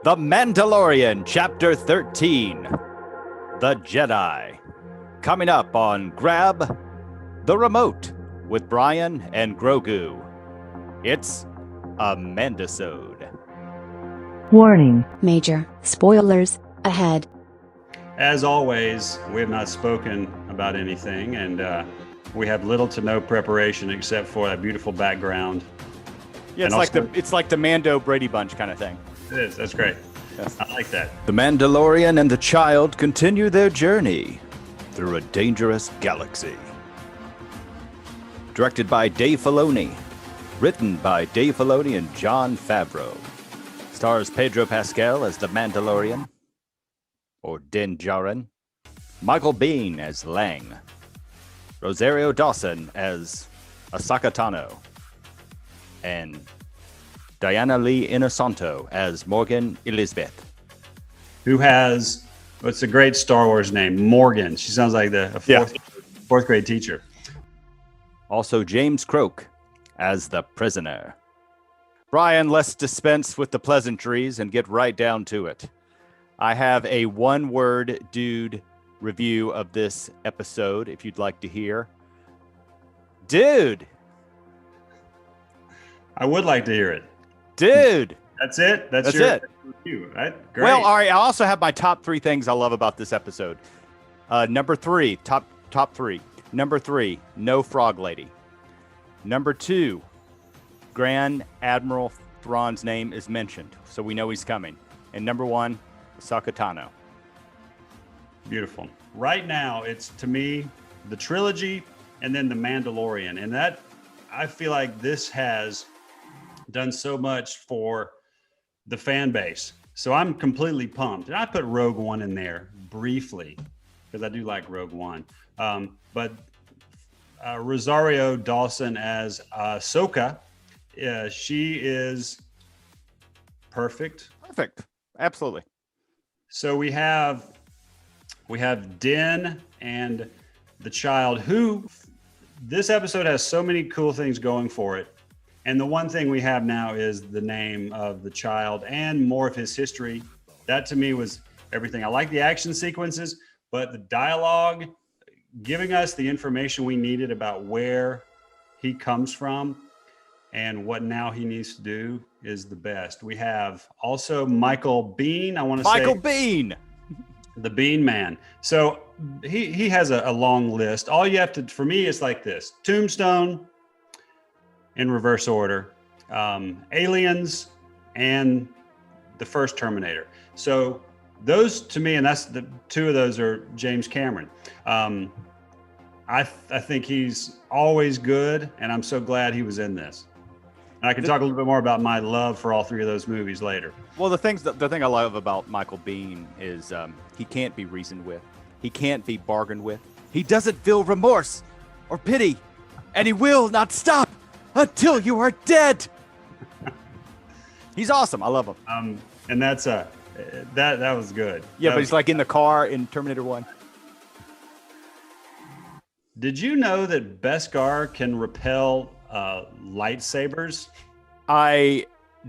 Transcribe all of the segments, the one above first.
The Mandalorian, Chapter 13, The Jedi. Coming up on Grab the Remote with Brian and Grogu. It's a Mandasode. Warning. Major spoilers ahead. As always, we have not spoken about anything, and we have little to no preparation except for that beautiful background. Yeah, it's like the Mando Brady Bunch kind of thing. It is. That's great. Yes. I like that. The Mandalorian and the child continue their journey through a dangerous galaxy. Directed by Dave Filoni. Written by Dave Filoni and Jon Favreau. Stars Pedro Pascal as the Mandalorian, or Din Djarin. Michael Biehn as Lang. Rosario Dawson as Ahsoka Tano. And Diana Lee Inosanto as Morgan Elizabeth. Who has, what's a great Star Wars name? Morgan. She sounds like a fourth grade teacher. Also James Croak as the prisoner. Brian, let's dispense with the pleasantries and get right down to it. I have a one-word dude review of this episode, if you'd like to hear. Dude! I would like to hear it. Dude! That's it? That's it. review, right? Great. Well, all right, I also have my top three things I love about this episode. Number three, top three. Number three, no frog lady. Number two, Grand Admiral Thrawn's name is mentioned, so we know he's coming. And number one, Ahsoka Tano. Beautiful. Right now, it's, to me, the trilogy and then the Mandalorian. And that, I feel like this has done so much for the fan base. So I'm completely pumped. And I put Rogue One in there briefly because I do like Rogue One. But Rosario Dawson as Ahsoka, she is perfect. Perfect. Absolutely. So we have Din and the child, who this episode has so many cool things going for it. And the one thing we have now is the name of the child and more of his history. That to me was everything. I like the action sequences, but the dialogue, giving us the information we needed about where he comes from and what now he needs to do is the best. We have also Michael Biehn. Michael Biehn, the Bean Man. So he has a long list. All you have to, for me, it's like this: Tombstone in reverse order, Aliens, and the first Terminator. So those to me, and that's the two of those are James Cameron. I think he's always good, and I'm so glad he was in this. And I can talk a little bit more about my love for all three of those movies later. Well, the thing I love about Michael Biehn is he can't be reasoned with. He can't be bargained with. He doesn't feel remorse or pity, and he will not stop until you are dead. He's awesome. I love him. And that's that was good. Yeah, but he's like in the car in Terminator 1. Did you know that Beskar can repel lightsabers? I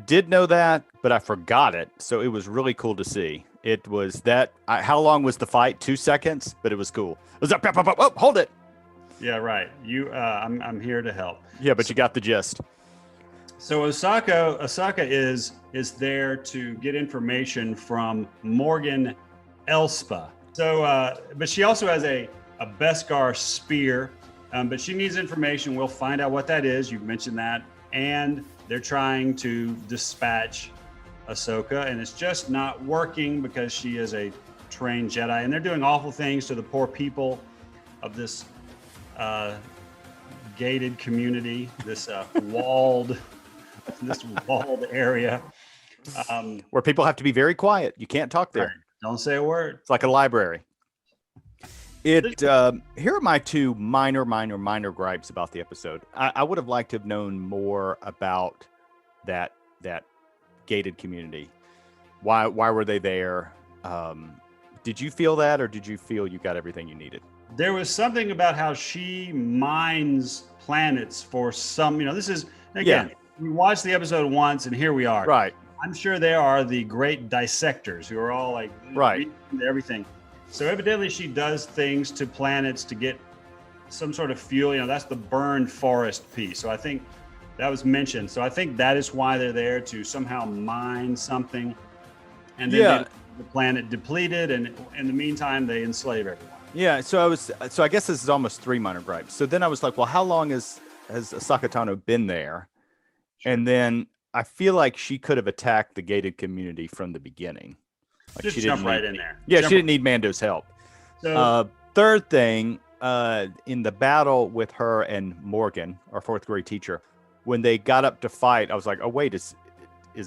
did know that, but I forgot it. So it was really cool to see. It was that. How long was the fight? 2 seconds, but it was cool. It was oh, hold it. Yeah, right. I'm here to help. Yeah, but you got the gist. So Ahsoka is there to get information from Morgan Elspa. So, but she also has a Beskar spear, but she needs information. We'll find out what that is. You've mentioned that. And they're trying to dispatch Ahsoka, and it's just not working because she is a trained Jedi, and they're doing awful things to the poor people of this gated community, this walled area. Where people have to be very quiet. You can't talk there. Right. Don't say a word. It's like a library. Here are my two minor gripes about the episode. I would have liked to have known more about that gated community. Why were they there? Did you feel that, or did you feel you got everything you needed? There was something about how she mines planets for some, this is, again, we watched the episode once and here we are. Right. I'm sure they are the great dissectors who are all like Right. reading everything. So evidently she does things to planets to get some sort of fuel. You know, that's the burned forest piece. So I think that was mentioned. So I think that is why they're there, to somehow mine something, and then Yeah. the planet depleted, and in the meantime they enslave everyone. Yeah, so I guess this is almost 3 minor gripes. So then I was like, well, how long has Ahsoka Tano been there? And then I feel like she could have attacked the gated community from the beginning. Like Just she jump didn't right need, in there. Yeah, Jump she didn't need Mando's help. So Third thing, in the battle with her and Morgan, our 4th grade teacher, when they got up to fight, I was like, oh wait, is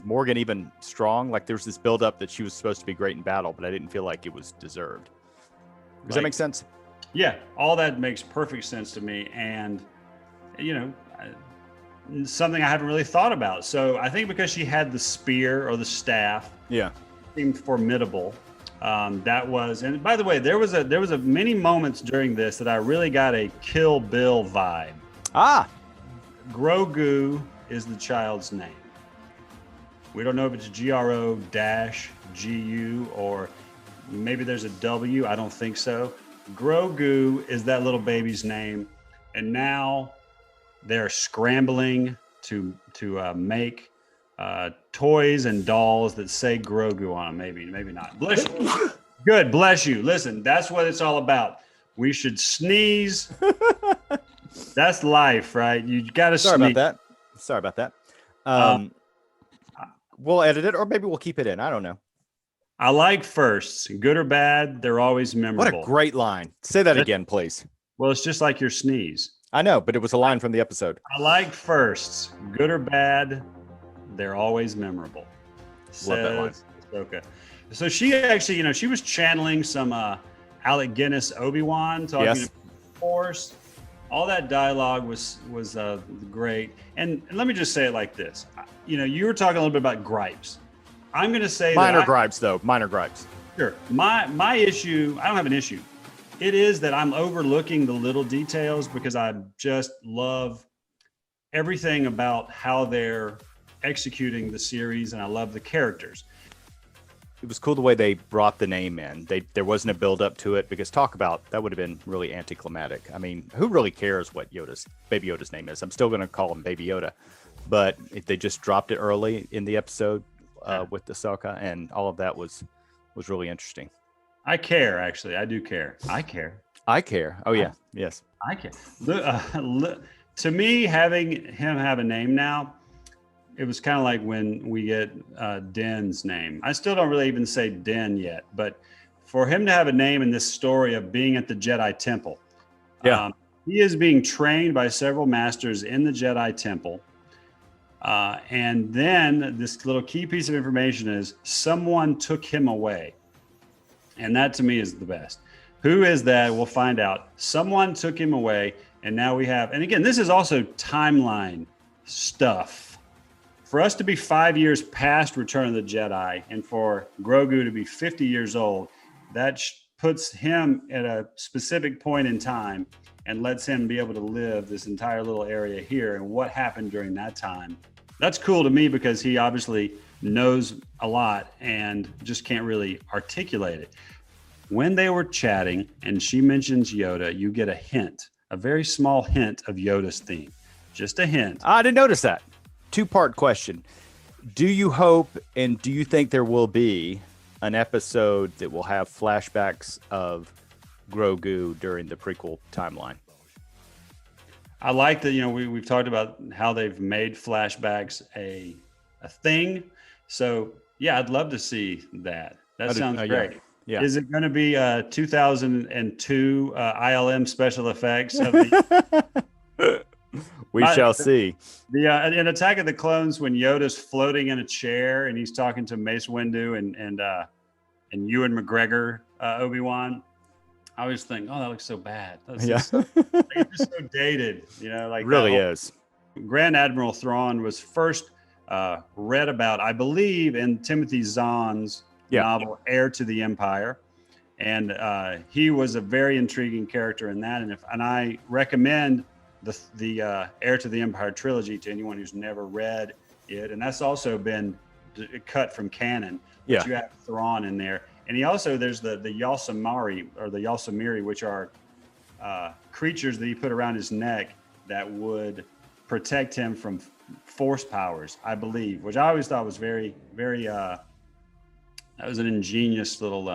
Morgan even strong? Like there was this buildup that she was supposed to be great in battle, but I didn't feel like it was deserved. Does that make sense? Yeah, all that makes perfect sense to me, and you know, something I haven't really thought about. So I think because she had the spear or the staff, Yeah. seemed formidable. That was, and by the way, there was a many moments during this that I really got a Kill Bill vibe. Ah, Grogu is the child's name. We don't know if it's GRO-GU or maybe there's a W. I don't think so. Grogu is that little baby's name, and now they're scrambling to make toys and dolls that say Grogu on them. Maybe not. Bless you. Good, bless you. Listen, that's what it's all about. We should sneeze. That's life, right? You got to sorry sneeze. about that. Sorry about that. We'll edit it, or maybe we'll keep it in. I don't know. I like firsts, good or bad. They're always memorable. What a great line. Say that again, please. Well, it's just like your sneeze. I know, but it was a line from the episode. I like firsts, good or bad. They're always memorable. Love that line. Okay. So she actually, you know, she was channeling some Alec Guinness Obi-Wan talking Yes. to the Force. All that dialogue was great. And let me just say it like this. You know, you were talking a little bit about gripes. I'm going to say Minor gripes, though. Minor gripes. Sure. My issue, I don't have an issue. It is that I'm overlooking the little details because I just love everything about how they're executing the series, and I love the characters. It was cool the way they brought the name in. There wasn't a build up to it, because talk about that would have been really anticlimactic. I mean, who really cares what Baby Yoda's name is? I'm still going to call him Baby Yoda, but if they just dropped it early in the episode with Ahsoka, and all of that was really interesting. I care, actually. I do care. I care. Oh yeah, yes. I care. To me, having him have a name now, it was kind of like when we get Din's name. I still don't really even say Din yet, but for him to have a name in this story of being at the Jedi Temple, he is being trained by several masters in the Jedi Temple. And then this little key piece of information is someone took him away. And that to me is the best. Who is that? We'll find out. Someone took him away. And now we have, and again, this is also timeline stuff. For us to be 5 years past Return of the Jedi and for Grogu to be 50 years old, that puts him at a specific point in time and lets him be able to live this entire little area here and what happened during that time. That's cool to me because he obviously knows a lot and just can't really articulate it. When they were chatting and she mentions Yoda, you get a hint, a very small hint of Yoda's theme. Just a hint. I didn't notice that. 2-part question. Do you hope and do you think there will be an episode that will have flashbacks of Grogu during the prequel timeline? I like that, you know, we've talked about how they've made flashbacks a thing. So, yeah, I'd love to see that. That sounds great. Yeah. Is it going to be 2002 ILM special effects? Of the, we shall see. In Attack of the Clones, when Yoda's floating in a chair and he's talking to Mace Windu and Ewan McGregor, Obi-Wan, I always think, oh, that looks so bad. That's just so, it's just so dated, you know, like really is. Grand Admiral Thrawn was first read about, I believe, in Timothy Zahn's novel Heir to the Empire, and he was a very intriguing character in that. And I recommend the Heir to the Empire trilogy to anyone who's never read it. And that's also been cut from canon. But Yeah. you have Thrawn in there, and he also there's the Yalsamari or the Yalsamiri, which are creatures that he put around his neck that would protect him from force powers, I believe, which I always thought was very, very. That was an ingenious little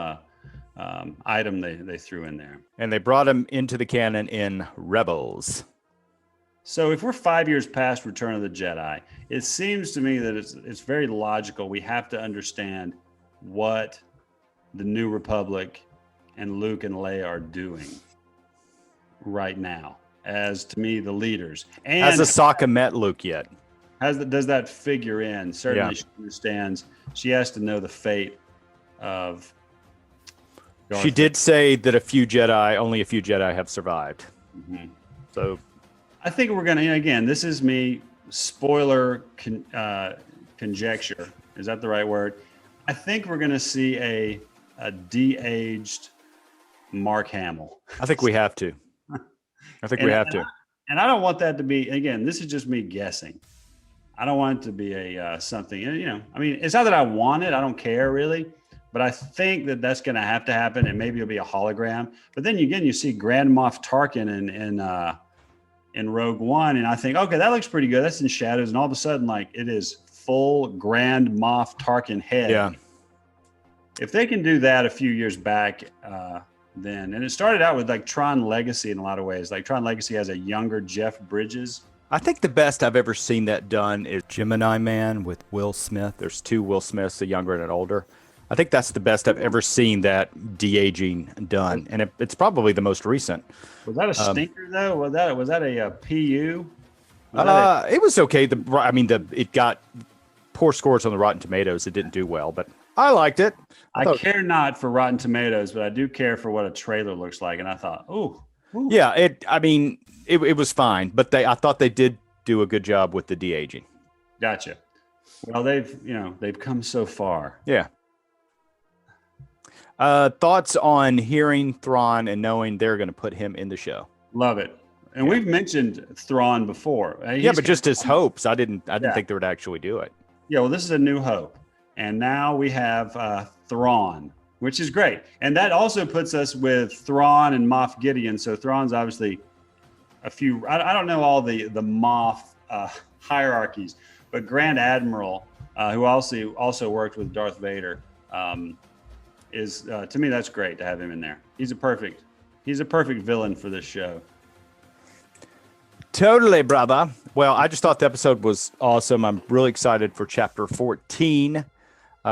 item they threw in there. And they brought him into the canon in Rebels. So if we're 5 years past Return of the Jedi, it seems to me that it's very logical. We have to understand what the New Republic and Luke and Leia are doing right now, as to me the leaders. And Has Ahsoka met Luke yet? does that figure in? Certainly, Yeah. she understands. She has to know the fate of. Darth She did say that only a few Jedi have survived. Mhm. So I think we're gonna. Again, this is me. Spoiler conjecture. Is that the right word? I think we're gonna see a de-aged Mark Hamill. I think we have to. I think we have to. And I don't want that to be. Again, this is just me guessing. I don't want it to be a something. I mean, it's not that I want it. I don't care really. But I think that that's going to happen, and maybe it'll be a hologram. But then again, you see Grand Moff Tarkin in Rogue One, and I think, okay, that looks pretty good. That's in shadows, and all of a sudden, like it is full Grand Moff Tarkin head. Yeah. If they can do that a few years back, then, and it started out with like Tron Legacy in a lot of ways. Like Tron Legacy has a younger Jeff Bridges. I think the best I've ever seen that done is Gemini Man with Will Smith. There's two Will Smiths, a younger and an older. I think that's the best I've ever seen that de-aging done, and it's probably the most recent. Was that a stinker though? Was that a PU? It was okay. It got poor scores on the Rotten Tomatoes. It didn't do well, but I liked it. I care not for Rotten Tomatoes, but I do care for what a trailer looks like. And I thought, yeah, it was fine, but I thought they did do a good job with the de-aging. Gotcha. Well, they've come so far. Yeah. Thoughts on hearing Thrawn and knowing they're going to put him in the show? Love it. And we've mentioned Thrawn before. Yeah, but just his hopes. I didn't think they would actually do it. Yeah, well, this is a new hope. And now we have Thrawn, which is great. And that also puts us with Thrawn and Moff Gideon. So Thrawn's obviously I don't know all the Moff hierarchies, but Grand Admiral, who also worked with Darth Vader, is to me, that's great to have him in there. He's a perfect villain for this show. Totally, brother. Well, I just thought the episode was awesome. I'm really excited for chapter 14.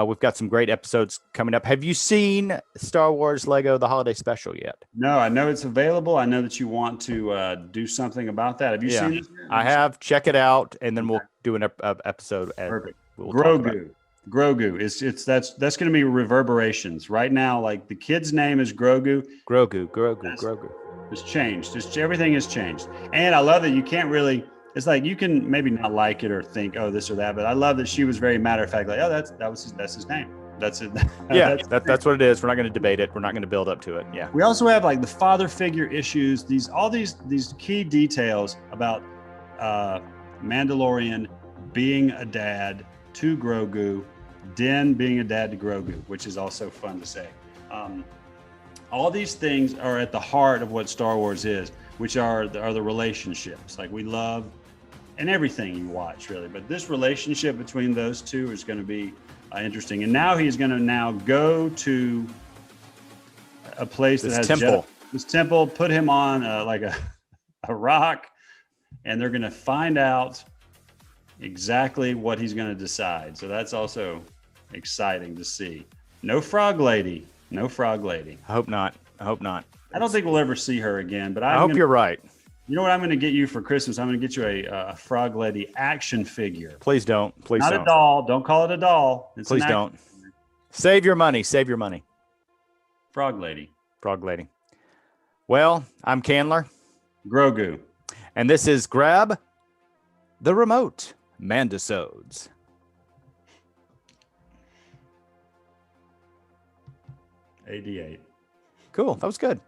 We've got some great episodes coming up. Have you seen Star Wars Lego The Holiday Special yet? No, I know it's available. I know that you want to do something about that. Have you seen it? I have. Check it out, and then we'll do an episode. Perfect. We'll Grogu. That's going to be reverberations right now. Like the kid's name is Grogu. Grogu. It's changed. Everything has changed, and I love that you can't really. It's like you can maybe not like it or think, oh, this or that, but I love that she was very matter of fact, like, oh, that's his name. That's it. Yeah, that's what it is. We're not going to debate it. We're not going to build up to it. Yeah. We also have like the father figure issues. All these key details about Mandalorian being a dad to Grogu, Din being a dad to Grogu, which is also fun to say. All these things are at the heart of what Star Wars is, which are the relationships. Like we love, and everything you watch really, but this relationship between those two is going to be interesting. And now he's going to go to a place that has this temple, put him on like a rock, and they're going to find out exactly what he's going to decide. So that's also exciting to see. No frog lady. I hope not. I don't think we'll ever see her again, but I hope you're right. You know what I'm going to get you for Christmas? I'm going to get you a frog lady action figure. Please don't. Not a doll. Don't call it a doll. Please don't. Save your money. Frog lady. Well, I'm Candler. Grogu. And this is Grab the Remote Mandasodes. AD8. Cool. That was good.